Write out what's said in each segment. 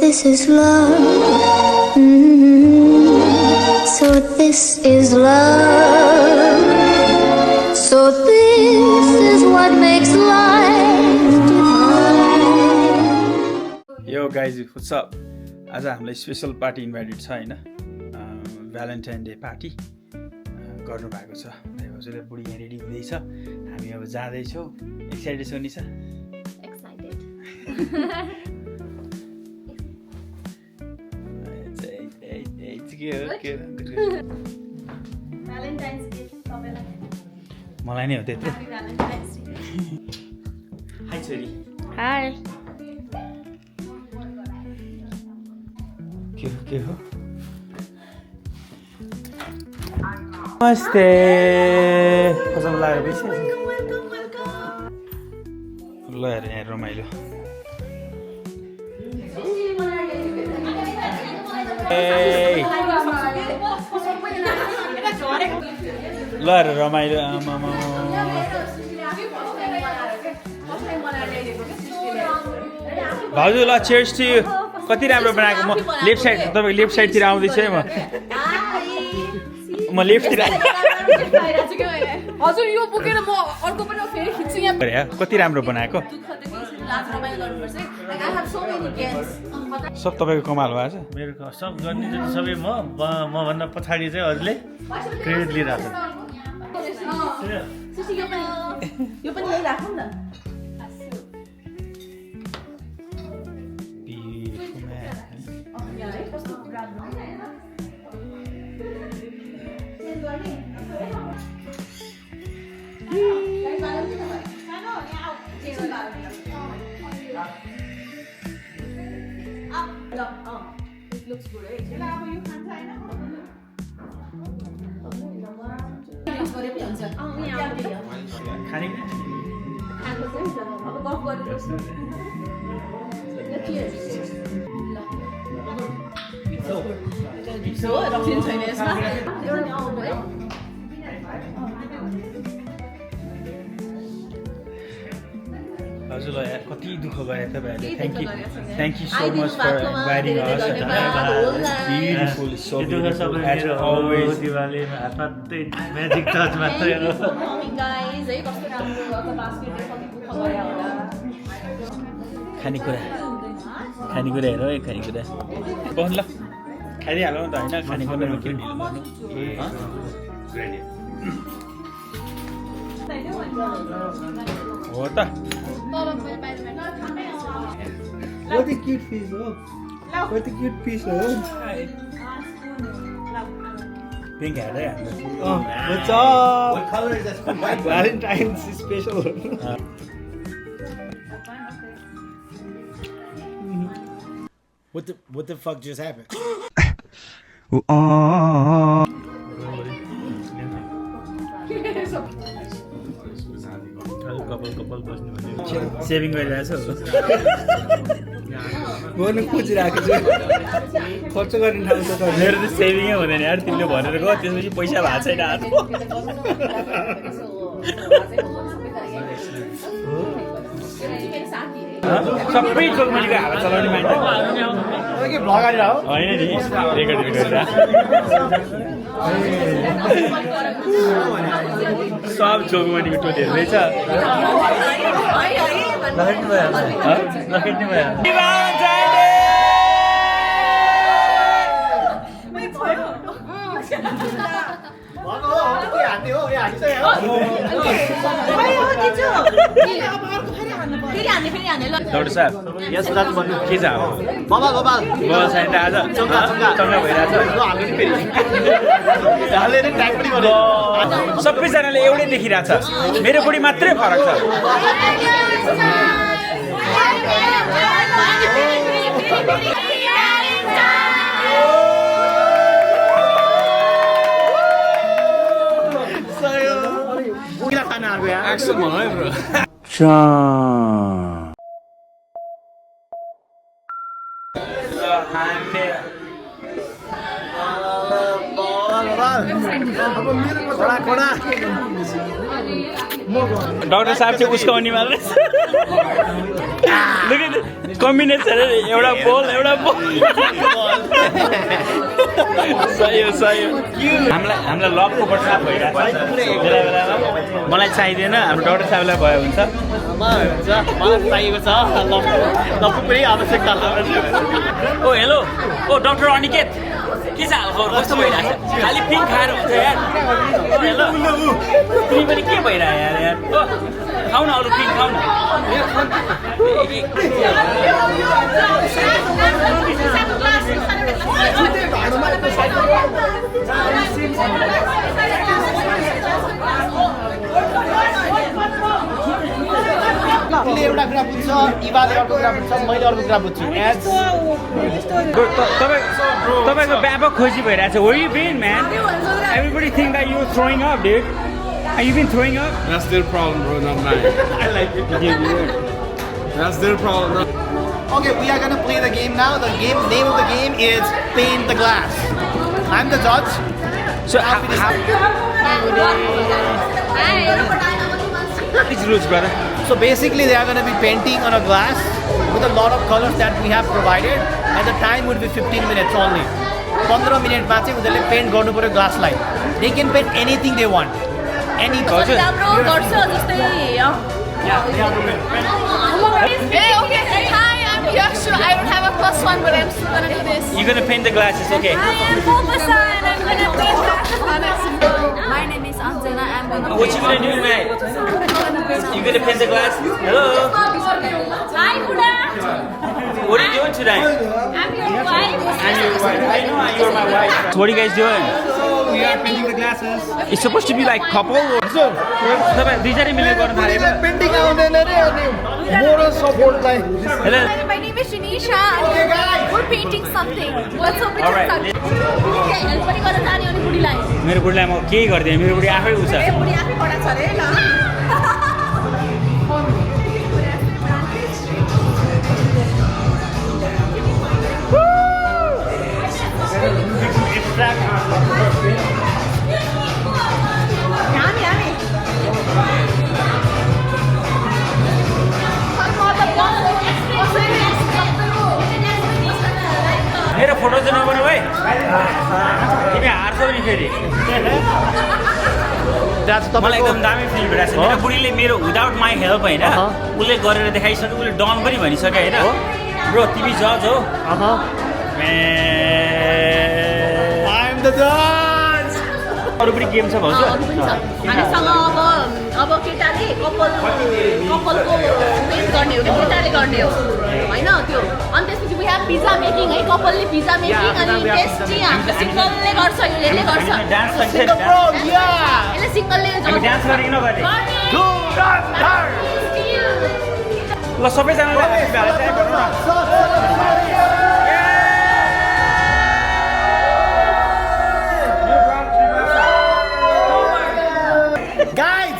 this is love. So this is love. So this is what makes life divine. Yo guys, what's up? आज हामीलाई special party invited छ हैन, Valentine day party गर्नु भएको छ। हजुरले बुढी यहाँ रेडी हुँदैछ, हामी अब जाँदैछौँ। एक्साइटेड छौ निशा? Excited. Valentine's Day सबैलाई। मलाई नै हो त्यत्रो। Happy Valentine's Day. हाई छोरी। Hi. के हो? नमस्ते। कसम लागेर बसिरहेछ। ल हेर यहाँ रमाइलो। ल हेर रमाइलो। आमामा भाउजू ल चेयर्स टु यु। कति राम्रो बनाएको। म लेफ्ट साइड, तपाईको लेफ्ट साइडतिर आउँदैछु है म लेफ्टतिर। हजुर यो बोकेर म अर्को पनि फेरि खिच्छु यहाँ। कति राम्रो बनाएको। सब तपाईँको कमाल भएको छ। मेरो सब गर्ने चाहिँ सबै मभन्दा पछाडि चाहिँ हजुरले क्रेडिट लिइरहेको छ। यो पनि यही राखौँ न। हजुरलाई यार कति दुःख गरे तपाईँहरूले। Thank you so much for inviting us. Beautiful, so beautiful as always. दिवालीमा हातमा त्यही म्याजिक टच मात्रै हो। खानेकुरा हेर है, खानेकुरा बस्नु ल, खाइदिइहालौँ त होइन। खानेकुरामा के ढिलो गर्नु हो त। What a cute fish, oh. What a cute fish, oh. Pink hair, yeah. Oh, what's up? What color is that? Valentine's special. What the fuck just happened? कपाल बस्नु भने सेभिङ गरिरहेछ। गर्नु खोजिरहेको छु, खर्च गर्ने ठाउँ छ त। मेरो त सेभिङै हुँदैन यार, तिमीले भनेर गयो त्यसपछि पैसा भएको छैन हातमा। सबै चोकमलीको हावा चलाउने मान्छे होइन नि, रेकर्ड गरेर सब चोकमलीको टोलीहरू रहेछ। लखेट्नु भयो। डाक्टर साहब यस दाजु भन्नु के छ अब? बाबा छैन आज चङ्गा भइरहेछ। सबैजनाले एउटै देखिरहेछ, मेरो बुढी मात्रै फरक छ। एक्सन भन है ब्रो। डॉक्टर साहब से उसका होने वाला कम्बिनेसन एउटा बल सही हो हामीलाई लभको प्रस्ताव भइरहेको छ बेला बेलामा मलाई चाहिँदैन हाम्रो डाक्टर साहबलाई भयो हुन्छ मलाई चाहिएको छ लभको पनि आवश्यकता छ ओ हेलो ओ डाक्टर अनिकेत के छ हालखबर कस्तो भइरहेको छ खालि पिङ खाएर हुन्छ यार हेलो तिमी पनि के भइरहेको यार ओ खाऊ न अरू पिङ खाऊ न उसले एउटा कुरा बुझ्छ इवाले अर्को कुरा बुझ्छ मैले अर्को कुरा बुझ्छु तपाईँको व्यापक खोजी भइरहेको छ Where you been, man? Everybody think that you're throwing up, dude. Have you been throwing up? That's their problem, bro, not mine. I like it. That's their problem. Okay, we are gonna play the game now. The name of the game is Paint the Glass. I'm the judge. So These rules, brother. So basically they are going to be painting on a glass with a lot of colors that we have provided and the time would be 15 minutes only. 15 minutes ma chai udele paint garnu paryo glass लाई. They can paint anything they want. Any color. Hey, okay. Hi, I'm Yakshu. I don't have a +1, but I'm still gonna do this. You're gonna paint the glasses, okay? I am Focus and I'm gonna paint glasses. My name is Anjana. I'm gonna What you gonna do, man? You gonna paint the glass? Hello? Hi, Buddha. What are you doing today? I'm your wife. I'm your wife. I know you're my wife. So what are you guys doing? We are painting the glasses. It's supposed to be like couple or तपाईं दुईजना मिलेर गर्न थालेको Painting आउँदैन रे अनि moral support लाई. Hello. My name is Shanisha. We're painting something. What's up with All right. Okay, help पनि गर्न जाने अनि बुढीलाई. मेरो बुढीलाई म केही गर्दिनँ मेरो बुढी आफै उछ ए बुढी आफै खडा छ रे ल. मेरो फोटो चाहिँ नबनाऊ है तिमी हार्छौ नि फेरि मलाई एकदम दामी फिल भइरहेको छ मेरो बुढीले मेरो विदाउट माई हेल्प होइन उसले गरेर देखाइसक्यो उसले डन पनि भनिसक्यो होइन ब्रो तिमी जज हो I am the judge. अरू पनि गेम छ भाउजू हामीसँग अब केटाले कपालको पेन्ट गर्ने हो कि केटाले गर्ने हो होइन त्यो अनि त्यसपछि वी हेभ पिज्जा मेकिङ है कपालले पिज्जा मेकिङ अनि टेस्टी हाम्रो सिङ्गलले गर्छ यसले गर्छ Single bro, yeah. यसले सिङ्गलले डान्स गरेको नगरे ल सबैजनाले Guys,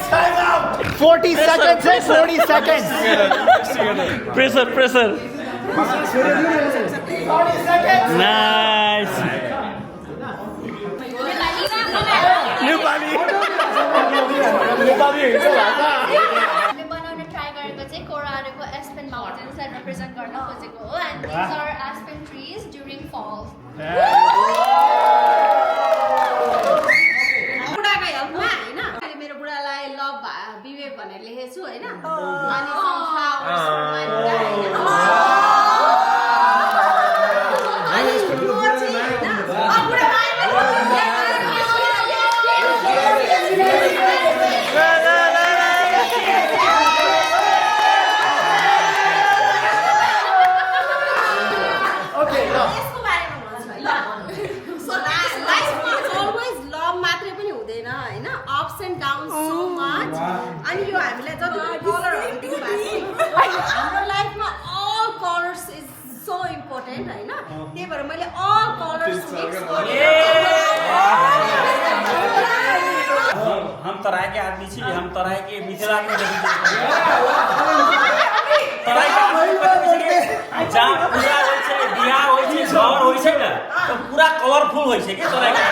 40 seconds, 40 seconds. Pressure 40 seconds. Nice. हामीले बनाउन ट्राई गरेको चाहिँ कोराहरूको एस्पेन माउन्टेन्सलाई रिप्रेजेन्ट गर्न खोजेको हो and these are aspen trees during fall बुढाको हेल्पमा होइन मैले मेरो बुढालाई लभ विवेक भनेर लेखेको छु होइन अनि अनि यो हामीलाई जति कलरहरू दिनुभएको छ हाम्रो लाइफमा all colours is so important होइन त्यही भएर मैले अल कलर्स मिक्स हम तरह के आदमी छी हम तरह के मिथिला में तरह के आदमी जहाँ पूजा होइ छै बियाह होइ छै घर होइ छै न तो पूरा कलरफुल होइ छै के तरह के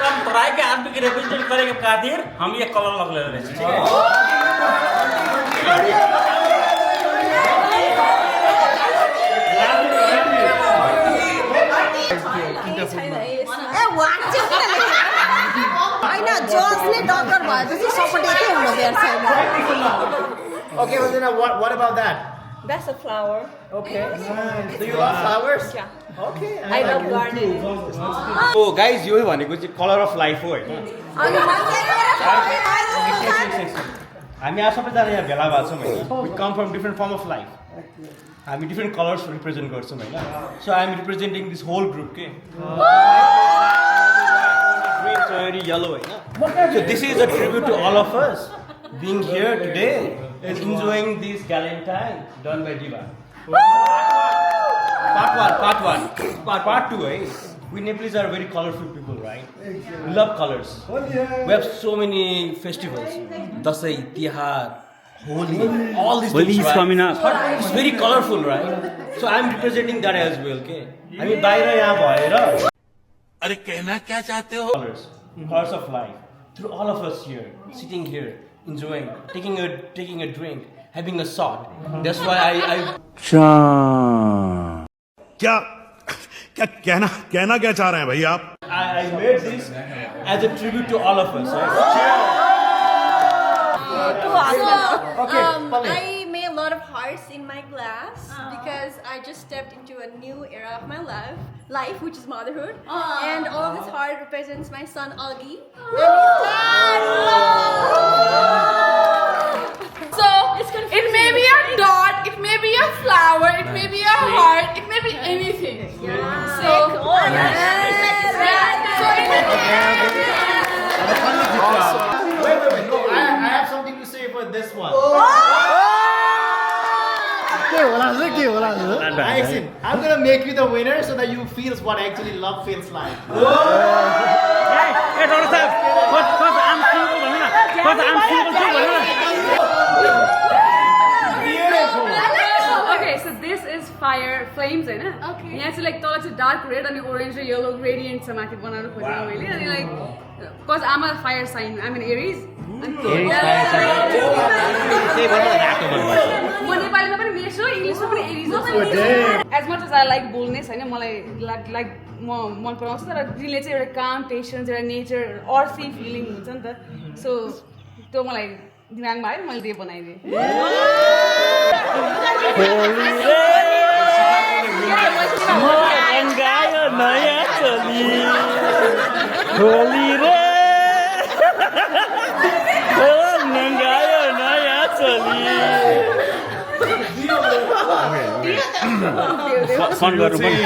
हम तरह के आदमी के रिप्रेजेंट करे के खातिर हम ये कलर लगले रहै छी ठीक है जजले डक्टर भएपछि सपोर्टेकै हुनु बेर छैन Okay, well then what about that? That's a flower. Okay. Do you love flowers? Yeah. Okay. I love gardening. Oh, guys, यो भनेको चाहिँ कलर अफ लाइफ हो हैन? हामी यहाँ सबैजना यहाँ भेला भएको छौँ हैन? We come from different form of life. हामी different colors represent गर्छौँ हैन? So I am representing this whole group के. Green, cherry, yellow हैन? So this is a tribute to all of us being here today and enjoying this Galentine done by Diva. Part 2, eh? We Nepalese are very colorful people, right? We love colors. We have so many festivals. Dasai, Tihar, Holi, all these Holi things, is right? coming up. It's very colorful, right? So I'm representing that as well, okay? I mean, बाहिर यहाँ भएर अरे कहना क्या चाहते हो? colors of life. Through all of us here, sitting here, enjoying, taking a drink, having a shot. That's why I क्या कहना क्या चाह रहे हैं भाई आप? I made this as a tribute to all of us. Right? I made a lot of hearts in my glass because I just stepped into a new era of my life, which is motherhood. And all of this heart represents my son Augie. So it may be a dot, it may be a flower, it may be a heart, it may be anything. So Wait. No, I have something to say for this one. Listen, I'm gonna make you the winner so that you feel what actually love feels like. Hey, Dr. Sahib, first I'm single भन्नु न. First I'm single भन्नु न. Okay, so this is fire flames, हैन? Okay. यहाँ चाहिँ like तल चाहिँ dark red अनि orange र yellow gradient छ माथि बनाउनु खोजेको मैले अनि like cause I'm a fire sign, I'm an Aries. म नेपालीमा पनि मेष हो इङ्ग्लिसमा पनि एरिज हो as much as I like बोल्नेस होइन मलाई लाइक म मन पराउँछु तर ग्रिनले चाहिँ एउटा काम पेसेन्स एउटा नेचर अर्थी फिलिङ हुन्छ नि त सो त्यो मलाई दिमागमा आयो मैले त्यो बनाइदिएँ फन गर्नु पनि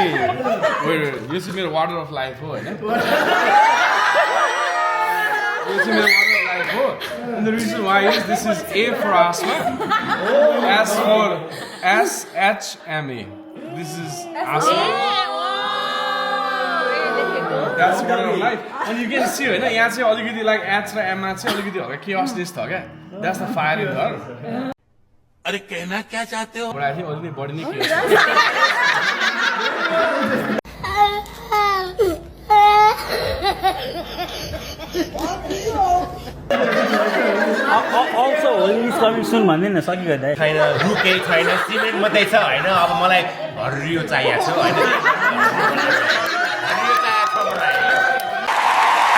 यो चाहिँ मेरो वाटर अफ लाइफ हो हैन यो चाहिँ मेरो वाटर अफ लाइफ हो and the reason why is this is A for asthma S for SHMA this is asthma that's water of life and you can see हैन यहाँ चाहिँ अलिकति लाइक H र M मा चाहिँ अलिकति हल्का chaosness छ क्या that's the fire in her अरे कहना क्या चाहते हो? बडा थियो अलि बढी नै chaos also Holi is coming soon भन्दै न सकियो दाइ छैन रुके छैन सिमेन्ट मात्रै छ हैन अब मलाई हरियो चाहिएको छ हैन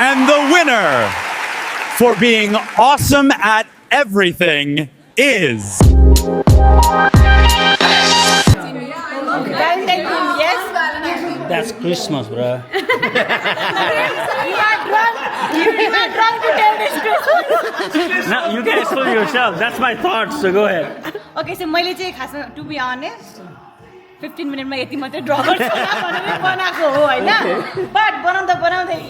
And the winner for being awesome at everything is That's Christmas, bro. You are drunk to tell this Christmas. Now you can explain yourself. That's my thoughts. So go ahead. Okay, so मैले चाहिँ खासमा to be honest 15 मिनेटमा यति मात्रै draw गर्छु भनेर बनाएको हो हैन बट बनाउँदै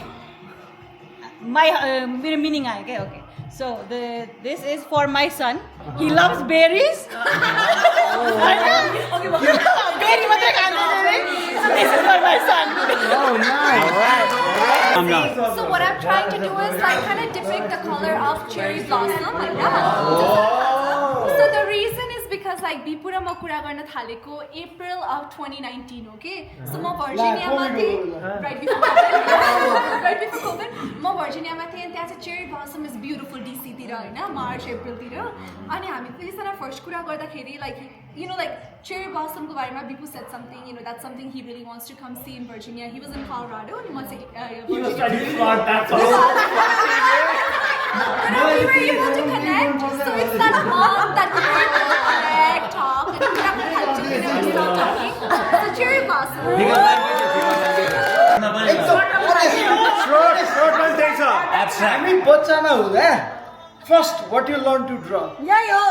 मेरो मिनिङ आयो क्या okay So this is for my son. He loves berries. Berry मात्रै खान्छ So this is for my son. Oh nice. So what I'm trying to do is like kind of depict the color of cherry blossom like that. So the reason is because was like Bipu ra ma kura garna thaleko April of 2019 okay so ma Virginia ma thi right before COVID ma Virginia ma thi and त्यहाँ चाहिँ cherry blossom is beautiful DC तिर हैन March April तिर अनि हामी त्यसरी first कुरा गर्दाखेरि like you know like cherry blossom ko baरेमा Bipu said something you know that's something he really wants to come see in Virginia he was in Colorado and he wants to he was studying smart that's all but we were able to connect so it's that month that we were able to connect talk and we have to start talking so cherry blossom हामी बच्चामा हुँदा first what you learn to draw यही हो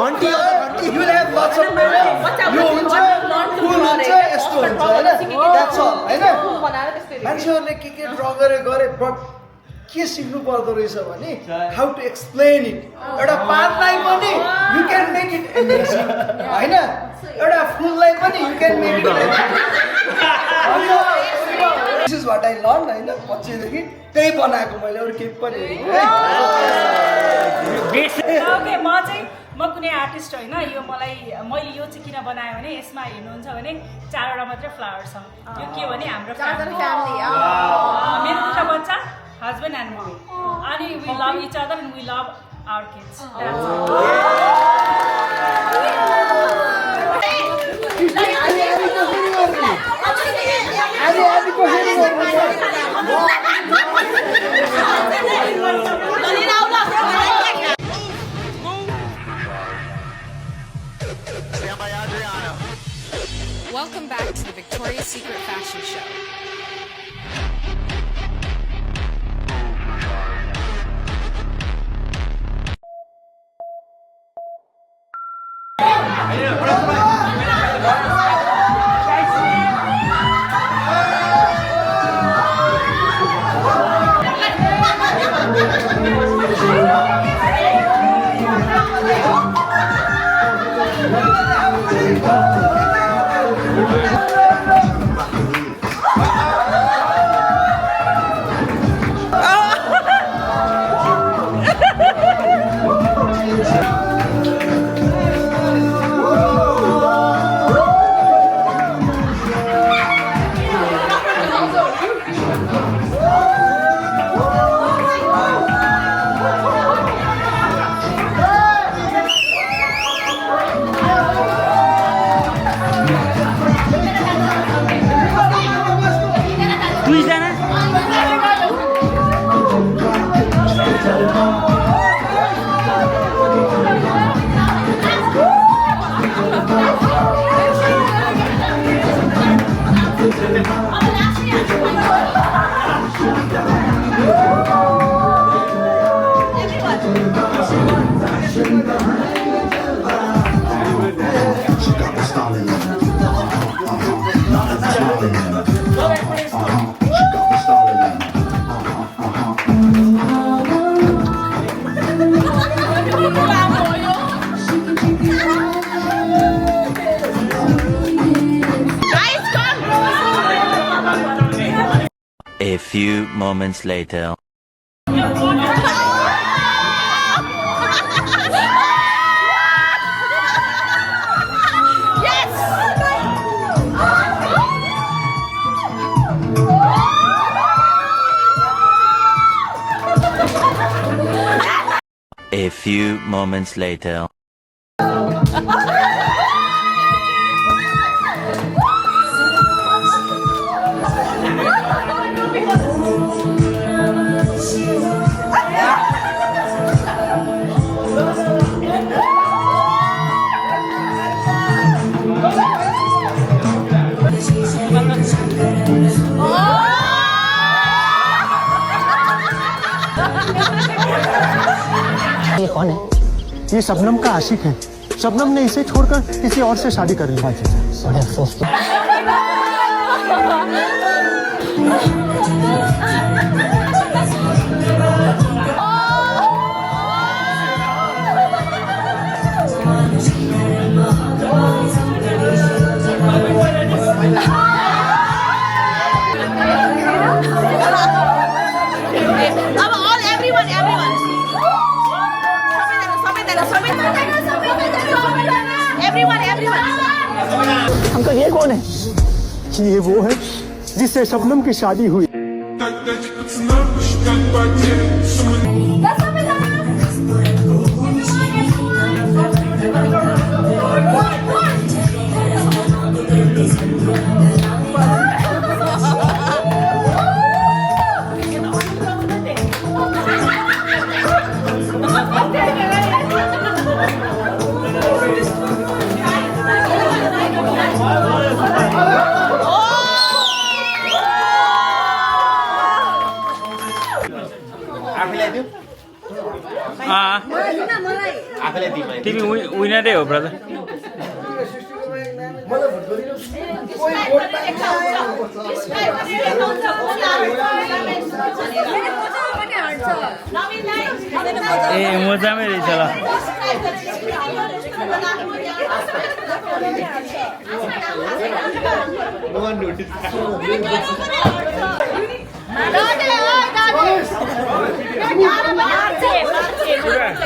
घन्टी you have lots of यो हुन्छ फुल हुन्छ यस्तो हुन्छ हैन द्याट्स अल हैन मान्छेहरूले के ड्र गरे बट के सिक्नु पर्दो रहेछ भने हाउ टु एक्सप्लेन इट एउटा पातलाई पनि you can make it amazing हैन एउटा फुललाई पनि you can make it this is what I learn हैन पछिदेखि त्यही बनाएको मैले अरु केही पनि ओके म कुनै आर्टिस्ट होइन यो मैले यो चाहिँ किन बनाएँ भने यसमा हेर्नुहुन्छ भने 4 वटा मात्रै फ्लावर छ यो के भने हाम्रो फ्यामिली मेरो दुईटा बच्चा husband and mom and we love each other and we love our kids that's all Welcome back to the Victoria's Secret Fashion Show. A few moments later. A few moments later. ये कौन है? ये शबनम का आशिक है। शबनम ने इसे छोड़कर किसी और से शादी कर ली। बड़े अफसोस की अब all अंकल ये कौन है? ये वो है जिससे शबनम की शादी हुई। तिमी विनरै हो ब्रदर। ए मजामै रहेछ ल।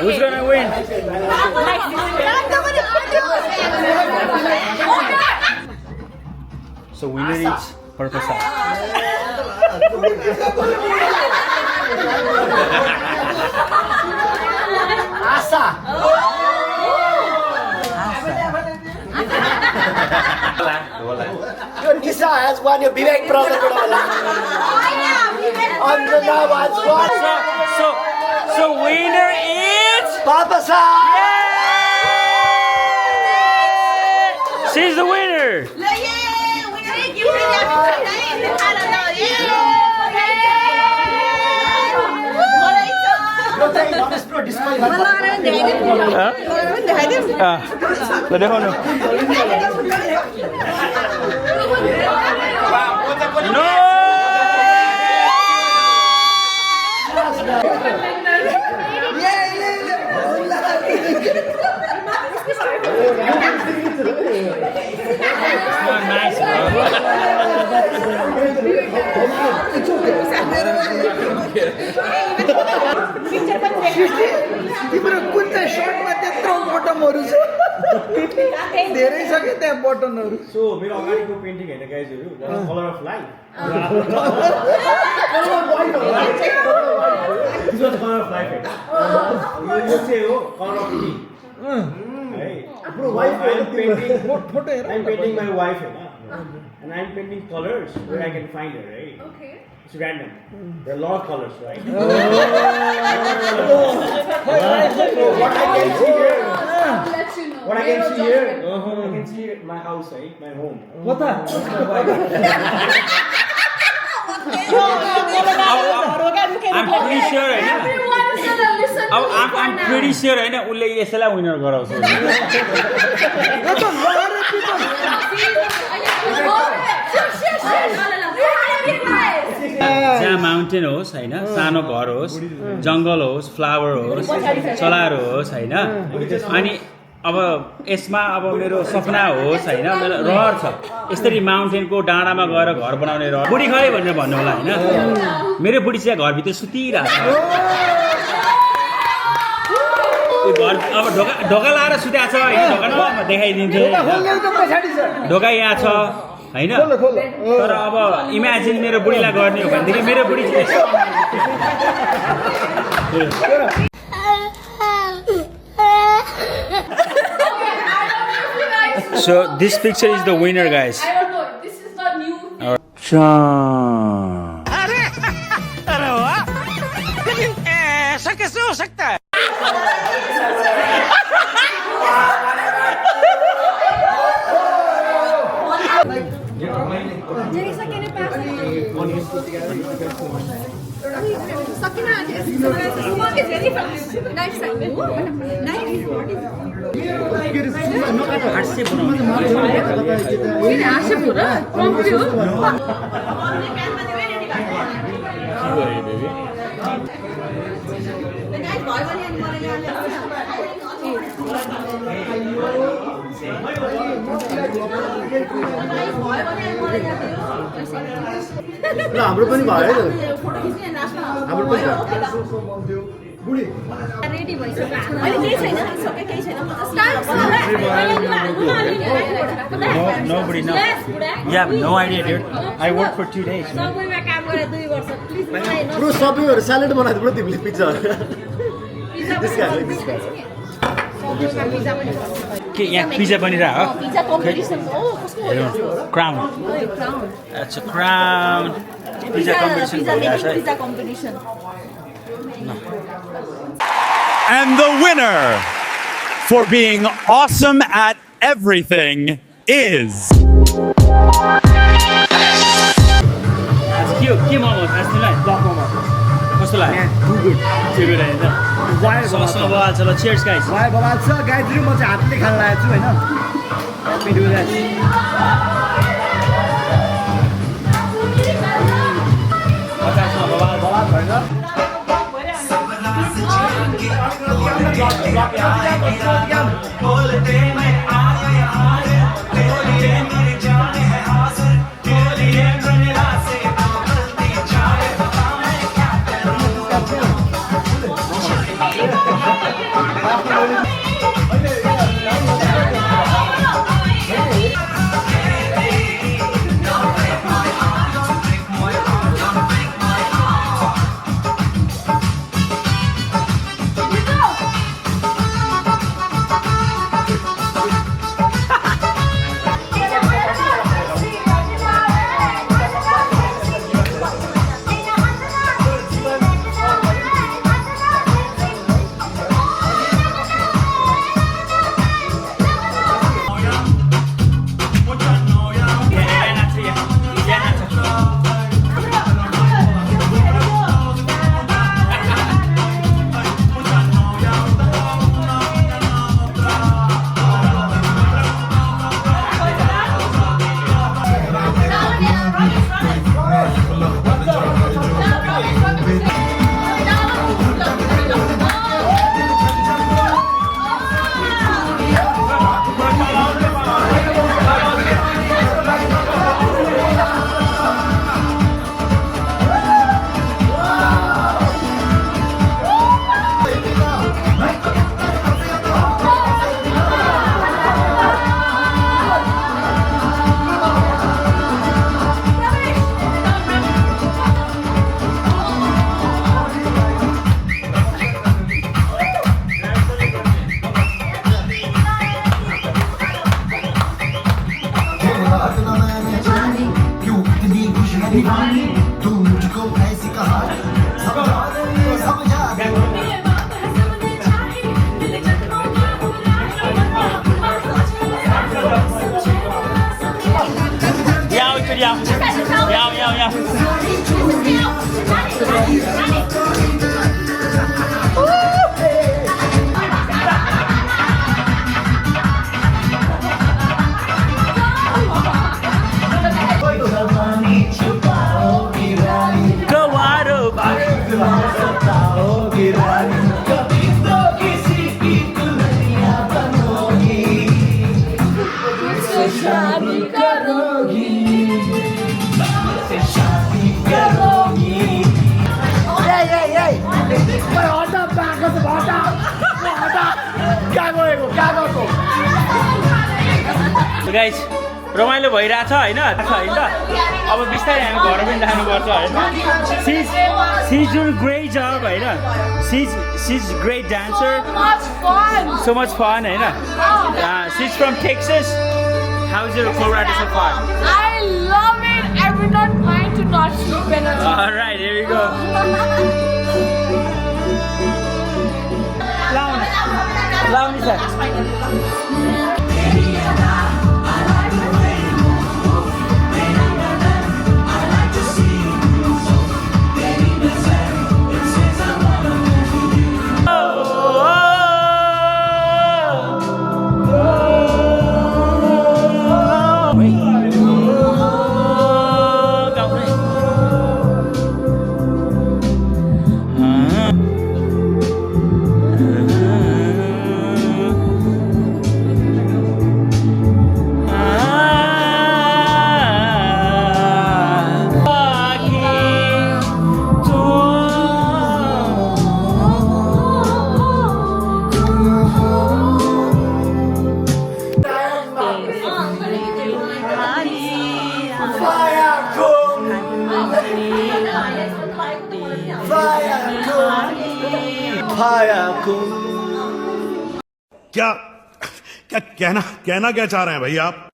Who's gonna win? So winner is Purple Side. Asa. Your Nisa has won your Vivek brother. So winner is Papa Sa. She's the winner. No. Nice, तिम्रो कुन चाहिँ सर्टमा त्यत्रो बटनहरु छ धेरै छ के त्यहाँ बटनहरु। सो मेरो अगाडिको पेन्टिङ हैन गाइजहरु, colour of life. This was colour of life. यो चाहिँ हो कलर अफ टी। है आफ्नो वाइफ पेन्टिङ फोटो हेर। I am painting my wife हैन, and I am painting colors where I can find her, right? Okay. It's random. There are a lot of colors, right? What I can see here. What I can see here. I can see my house, right? My home. What the? I'm pretty sure हैन। अब I'm pretty sure हैन उले यसैलाई winner गराउँछ। जहाँ mountain होस् हैन, सानो घर होस्, जङ्गल होस्, फ्लावर होस्, चलारो होस् हैन, अनि अब यसमा अब मेरो सपना होस् हैन, मेरो रहर छ यसरी माउन्टेनको डाँडामा गएर घर बनाउने रहर। बुढी खै भनेर भन्नु होला हैन, मेरो बुढी चाहिँ घरभित्र सुतिरहेछ। घर अब ढोका लाएर सुतेको छ हैन, ढोका देखाइदिन्छु। ढोका यहाँ छ हैन, तर अब इमेजिन मेरो बुढीलाई गर्ने हो भनेदेखि मेरो बुढी So this picture is the winner, guys. I don't know. This is the new. अरे वाह, लेकिन ऐसा कैसे हो सकता है? हाम्रो पनि भयो नि, हाम्रो पनि रेडी भइसक्यो अहिले केही छैन सबै केही छैन म just Nobody knows. You have no idea, dude. I worked for 2 days. Man. सबैमा काम गरे 2 वर्ष प्लिज मलाई ब्रो सबैहरु स्यालेड बनाइदियो ब्रो तिमीले पिज्जा This guy. के यहाँ पिज्जा बनिरा हो पिज्जा कम्पिटिसन हो कसको हो crown That's a crown. Pizza competition. Pizza competition. And the winner for being awesome at everything is... के मोमो खासलाई कस्तो लाग्यो Too good हैन ससमा बवाल छ ल cheers guys वाइ बवाल छ गाइजहरु म चाहिँ हातले खान लागेको छु हैन Happy to do that ससमा बवाल भएन बोलते मैं आया बोलिए मेरी जान है हाजिर बोलिए मेरे रास्ते बदलती जाए पता मैं क्या गाइस रमाइलो भइरहेछ हैन अब बिस्तारै हामी घर पनि जानुपर्छ हैन she's doing great job हैन she's great dancer so much fun हैन she's from Texas how is your Colorado so far I love it I would not mind to not sleep better all right here we go Loud is that मायाको क्या क्या कहना क्या चाह रहे हैं भाई आप?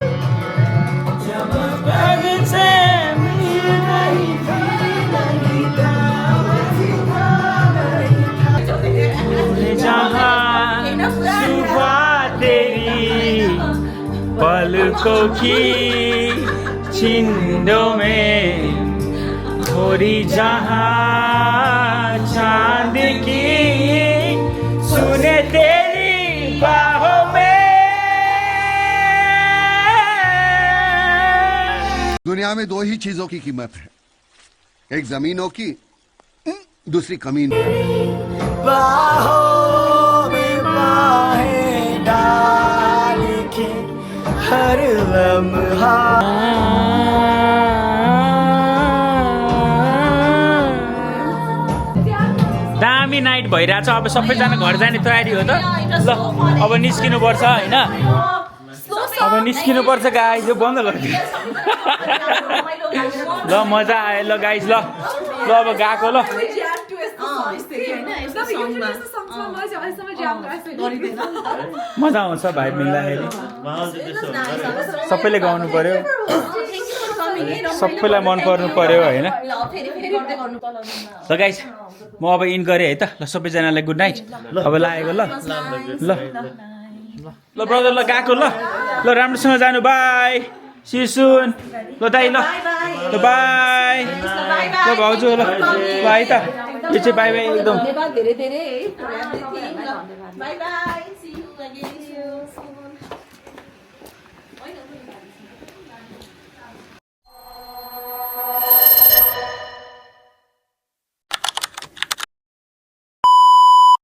सुबह तेरी पलकों की चिंदों में थोड़ी जहाँ चांद की सुने तेरी बाहों में। दुनिया में दो ही चीजों की कीमत है, एक जमीनों की, दूसरी कमीन की। बाहों में बाहें डाल के हर लम्हा दामी नाइट भइरहेछ। अब सबैजना घर जाने तयारी हो त। ल अब निस्किनुपर्छ होइन, अब निस्किनुपर्छ गाइज। यो बन्द गरिदिनु ल। मजा आयो ल गाइज। ल ल अब गएको ल। मजा आउँछ भाइ मिल्दाखेरि। सबैले गाउनु पर्यो, सबैलाई मन पर्नु पर्यो होइन। ल गाइज म अब इन गरेँ है त। ल सबैजनालाई गुड नाइट। अब लागेको ल ल ल ब्रदर ल गएको ल। ल राम्रोसँग जानु। बाई, सी यु सुन। ल दाइ ल ल बाई। ल भाउजू ल ल है त। यो चाहिँ बाई बाई एकदम। धेरै धेरै है। Bye bye, see you again.